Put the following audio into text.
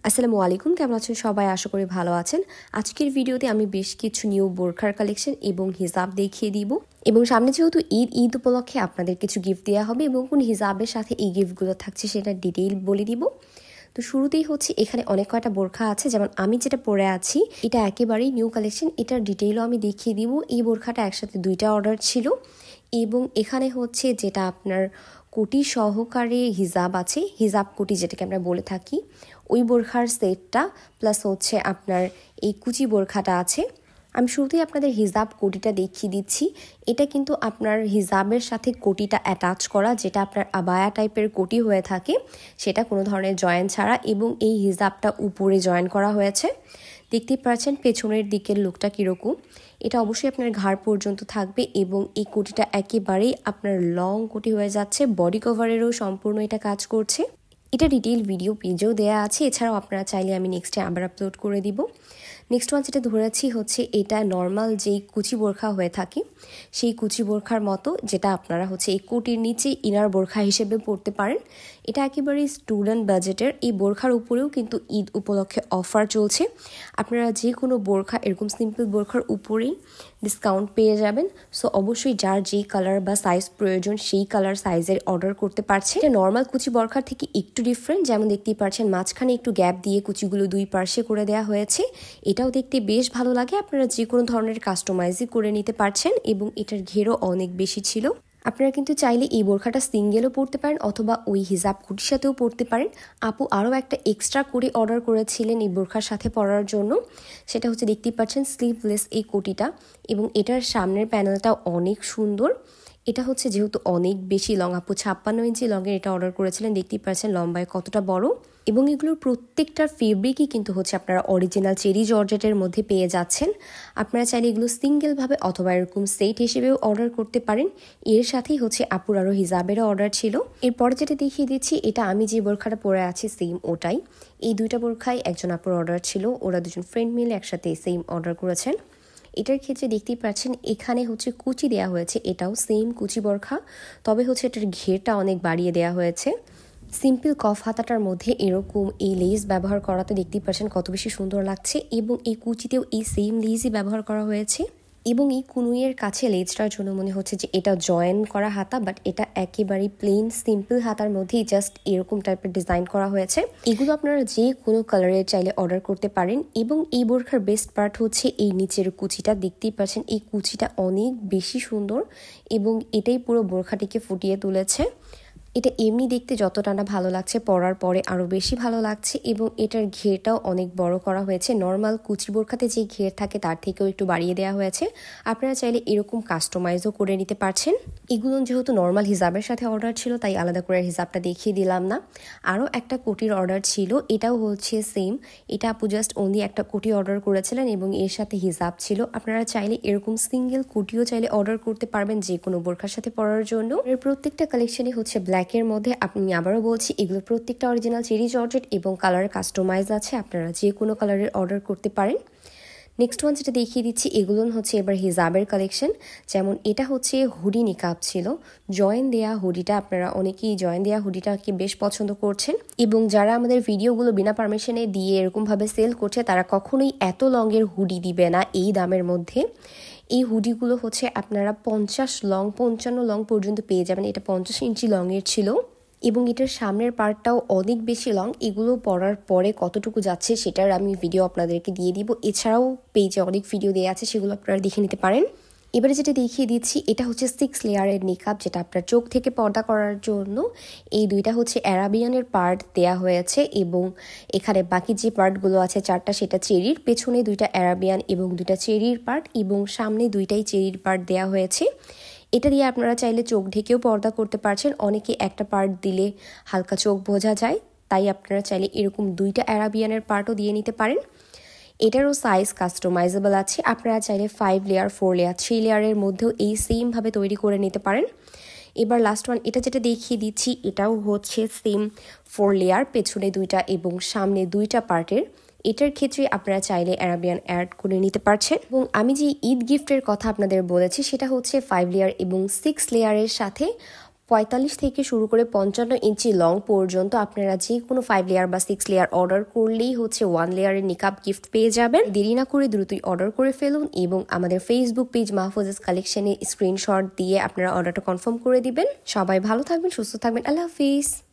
আসসালামু আলাইকুম, কেমন আছেন সবাই? আশা করি ভালো আছেন। আজকের ভিডিওতে আমি বেশ কিছু নিউ বোরখার কালেকশন এবং হিজাব দেখিয়ে দিব এবং সামনে যেহেতু ঈদ উপলক্ষে আপনাদের কিছু গিফট দেওয়া হবে এবং কোন হিজাবের সাথে এই গিফটগুলো থাকছে সেটা ডিটেইল বলে দিব। তো শুরুতেই হচ্ছে এখানে অনেক কয়টা বোরখা আছে, যেমন আমি যেটা পরে আছি এটা একেবারেই নিউ কালেকশন, এটার ডিটেইলও আমি দেখিয়ে দিব। এই বোরখাটা একসাথে দুইটা অর্ডার ছিল এবং এখানে হচ্ছে যেটা আপনার কোটি সহকারে হিজাব আছে, হিজাব কোটি যেটাকে আমরা বলে থাকি, ওই বোরখার সেটটা প্লাস হচ্ছে আপনার এই কুচি বোরখাটা আছে। আমি শুরুতেই আপনাদের হিজাব কোটিটা দেখিয়ে দিচ্ছি। এটা কিন্তু আপনার হিজাবের সাথে কোটিটা অ্যাটাচ করা, যেটা আপনার আবায়া টাইপের কোটি হয়ে থাকে, সেটা কোনো ধরনের জয়েন ছাড়া, এবং এই হিজাবটা উপরে জয়েন করা হয়েছে। দেখতেই পাচ্ছেন পেছনের দিকের লুকটা কীরকম। এটা অবশ্যই আপনার ঘাড় পর্যন্ত থাকবে এবং এই কোটিটা একেবারেই আপনার লং কোটি হয়ে যাচ্ছে, বডি কভারেরও সম্পূর্ণ এটা কাজ করছে। এটা ডিটেইল ভিডিও পেজেও দেওয়া আছে, এছাড়াও আপনারা চাইলে আমি নেক্সটে আবার আপলোড করে দিব। নেক্সট ওয়ান যেটা ধরেছি হচ্ছে এটা নর্মাল যেই কুচি বোরখা হয়ে থাকে সেই কুচি বোরখার মতো, যেটা আপনারা হচ্ছে এই কোটির নিচে ইনার বোরখা হিসেবে পরতে পারেন। এটা একেবারেই স্টুডেন্ট বাজেটের। এই বোরখার উপরেও কিন্তু ঈদ উপলক্ষে অফার চলছে। আপনারা যে কোনো বোরখা এরকম সিম্পল বোরখার উপরেই ডিসকাউন্ট পেয়ে যাবেন। সো অবশ্যই যার যেই কালার বা সাইজ প্রয়োজন সেই কালার সাইজের অর্ডার করতে পারছে। এটা নর্মাল কুচি বোরখার থেকে একটু ডিফারেন্ট, যেমন দেখতেই পাচ্ছেন মাঝখানে একটু গ্যাপ দিয়ে কুচিগুলো দুই পার্শ্বে করে দেওয়া হয়েছে। এটাও দেখতে বেশ ভালো লাগে। আপনারা যে কোনো ধরনের কাস্টমাইজই করে নিতে পারছেন এবং এটার ঘেরও অনেক বেশি ছিল। আপনারা কিন্তু চাইলে এই বোরখাটা সিঙ্গেলও পরতে পারেন অথবা ওই হিজাব কুটির সাথেও পরতে পারেন। আপু আরও একটা এক্সট্রা কোটি অর্ডার করেছিলেন এই বোরখার সাথে পরার জন্য, সেটা হচ্ছে দেখতেই পাচ্ছেন স্লিভলেস এই কোটিটা, এবং এটার সামনের প্যানেলটাও অনেক সুন্দর। এটা হচ্ছে যেহেতু অনেক বেশি লং, আপু 56 ইঞ্চি লংয়ের এটা অর্ডার করেছিলেন। দেখতেই পাচ্ছেন লম্বায় কতটা বড়, এবং এগুলোর প্রত্যেকটার ফেব্রিকই কিন্তু হচ্ছে আপনারা অরিজিনাল চেরি জর্জেটের মধ্যে পেয়ে যাচ্ছেন। আপনারা চাইলে এগুলো সিঙ্গেলভাবে অথবা এরকম সেট হিসেবেও অর্ডার করতে পারেন। এর সাথেই হচ্ছে আপুর আরও হিজাবেরও অর্ডার ছিল। এরপরে যেটা দেখিয়ে দিচ্ছি এটা আমি যে বোরখাটা পরে আছি সেম ওটাই। এই দুইটা বোরখাই একজন আপুর অর্ডার ছিল, ওরা দুজন ফ্রেন্ড মিলে একসাথে সেম অর্ডার করেছেন। এটার ক্ষেত্রে দেখতেই পাচ্ছেন এখানে হচ্ছে কুচি দেয়া হয়েছে, এটাও সেম কুচি বোরখা, তবে হচ্ছে এটার ঘেরটা অনেক বাড়িয়ে দেয়া হয়েছে। সিম্পল কফ হাতাটার মধ্যে এরকম এই লেস ব্যবহার করাতে দেখতেই পাচ্ছেন কত বেশি সুন্দর লাগছে, এবং এই কুচিতেও এই সেম লেসই ব্যবহার করা হয়েছে। এবং এই কুনুইয়ের কাছে লেজটার জন্য মনে হচ্ছে যে এটা জয়েন করা হাতা, বাট এটা একেবারেই প্লেন সিম্পল হাতার মধ্যেই জাস্ট এরকম টাইপের ডিজাইন করা হয়েছে। এগুলো আপনারা যে কোনো কালারের চাইলে অর্ডার করতে পারেন। এবং এই বোরখার বেস্ট পার্ট হচ্ছে এই নিচের কুচিটা, দেখতেই পাচ্ছেন এই কুচিটা অনেক বেশি সুন্দর এবং এটাই পুরো বোরখাটিকে ফুটিয়ে তুলেছে। এটা এমনি দেখতে যতটা না ভালো লাগছে, পরার পরে আরও বেশি ভালো লাগছে, এবং এটার ঘেরটাও অনেক বড় করা হয়েছে। নর্মাল কুচি বোরখাতে যে ঘের থাকে তার থেকেও একটু বাড়িয়ে দেওয়া হয়েছে। আপনারা চাইলে এরকম কাস্টমাইজও করে নিতে পারছেন। এগুলো যেহেতু নর্মাল হিজাবের সাথে অর্ডার ছিল তাই আলাদা করে হিজাবটা দেখিয়ে দিলাম না। আরও একটা কোটির অর্ডার ছিল, এটাও হচ্ছে সেম। এটা আপু জাস্ট অনলি একটা কোটি অর্ডার করেছিলেন এবং এর সাথে হিজাব ছিল। আপনারা চাইলে এরকম সিঙ্গেল কোটিও চাইলে অর্ডার করতে পারবেন যে কোনো বোরখার সাথে পরার জন্য। এর প্রত্যেকটা কালেকশনই হচ্ছে ব্ল্যাকের মধ্যে। আমি আবারও বলছি এগুলো প্রত্যেকটা অরিজিনাল চেরি জর্জেট এবং কালার কাস্টমাইজ আছে, আপনারা যে কোনো কালারের অর্ডার করতে পারেন। নেক্সট ওয়ান যেটা দেখিয়ে দিচ্ছি এগুলো হচ্ছে এবার হিজাবের কালেকশন। যেমন এটা হচ্ছে হুডি নিকাব ছিল, জয়েন দেয়া হুডিটা, আপনারা অনেকেই জয়েন দেয়া হুডিটাকে বেশ পছন্দ করছেন, এবং যারা আমাদের ভিডিওগুলো বিনা পারমিশনে দিয়ে এরকমভাবে সেল করছে তারা কখনোই এত লংয়ের হুডি দিবে না এই দামের মধ্যে। এই হুডিগুলো হচ্ছে আপনারা 55 লং পর্যন্ত পেয়ে যাবেন। এটা 50 ইঞ্চি লংয়ের ছিল এবং এটার সামনের পার্টটাও অনেক বেশি লং। এগুলো পরার পরে কতটুকু যাচ্ছে সেটার আমি ভিডিও আপনাদেরকে দিয়ে দিব। এছাড়াও পেজে অনেক ভিডিও দেওয়া আছে, সেগুলো আপনারা দেখে নিতে পারেন। এবারে যেটা দেখিয়ে দিচ্ছি এটা হচ্ছে 6 লেয়ারের নিকাব, যেটা আপনার চোখ থেকে পর্দা করার জন্য। এই দুইটা হচ্ছে অ্যারাবিয়ানের পার্ট দেয়া হয়েছে এবং এখানে বাকি যে পার্টগুলো আছে চারটা সেটা চেরির, পেছনে দুইটা অ্যারাবিয়ান এবং দুইটা চেরির পার্ট, এবং সামনে দুইটাই চেরির পার্ট দেয়া হয়েছে। এটা দিয়ে আপনারা চাইলে চোখ ঢেকেও পর্দা করতে পারছেন। অনেকে একটা পার্ট দিলে হালকা চোখ বোঝা যায়, তাই আপনারা চাইলে এরকম দুইটা অ্যারাবিয়ানের পার্টও দিয়ে নিতে পারেন। এটারও সাইজ কাস্টমাইজেবল আছে, আপনারা চাইলে 5 লেয়ার 4 লেয়ার 3 লেয়ারের মধ্যেও এই সেমভাবে তৈরি করে নিতে পারেন। এবার লাস্ট ওয়ান এটা যেটা দেখিয়ে দিচ্ছি এটাও হচ্ছে সেম 4 লেয়ার, পেছনে দুইটা এবং সামনে দুইটা পার্টের। এটার ক্ষেত্রে আপনারা চাইলে অ্যারাবিয়ান অ্যাড করে নিতে পারছেন। এবং আমি যে ঈদ গিফটের কথা আপনাদের বলেছি সেটা হচ্ছে 5 লেয়ার এবং 6 লেয়ারের সাথে 45 থেকে শুরু করে 55 ইঞ্চি লং পর্যন্ত আপনারা যে কোনো 5 লেয়ার বা 6 লেয়ার অর্ডার করলেই হচ্ছে 1 লেয়ারের নিকাব গিফট পেয়ে যাবেন। দেরি না করে দ্রুতই অর্ডার করে ফেলুন এবং আমাদের ফেসবুক পেজ মাহফুজাস কালেকশনে স্ক্রিনশট দিয়ে আপনারা অর্ডারটা কনফার্ম করে দিবেন। সবাই ভালো থাকবেন, সুস্থ থাকবেন। আল্লাহ হাফিজ।